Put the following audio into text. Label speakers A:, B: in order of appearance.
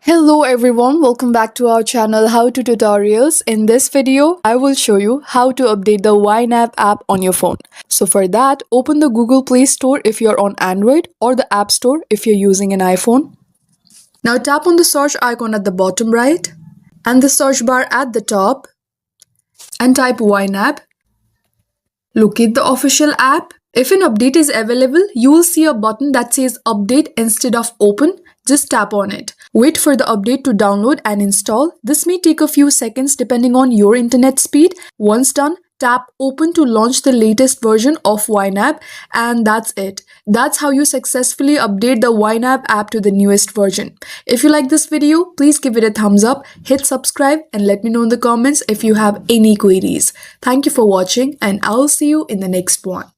A: Hello everyone, welcome back to our channel How to Tutorials. In this video, I will show you how to update the YNAB app on your phone. So for that, open the Google Play Store if you're on Android or the App Store if you're using an iPhone. Now tap on the search icon at the bottom right and the search bar at the top and type YNAB. Locate the official app. If an update is available, you will see a button that says update instead of open. Just tap on it. Wait for the update to download and install. This may take a few seconds depending on your internet speed. Once done, tap open to launch the latest version of YNAB, and that's it. That's how you successfully update the YNAB app to the newest version. If you like this video, please give it a thumbs up, hit subscribe, and let me know in the comments if you have any queries. Thank you for watching, and I'll see you in the next one.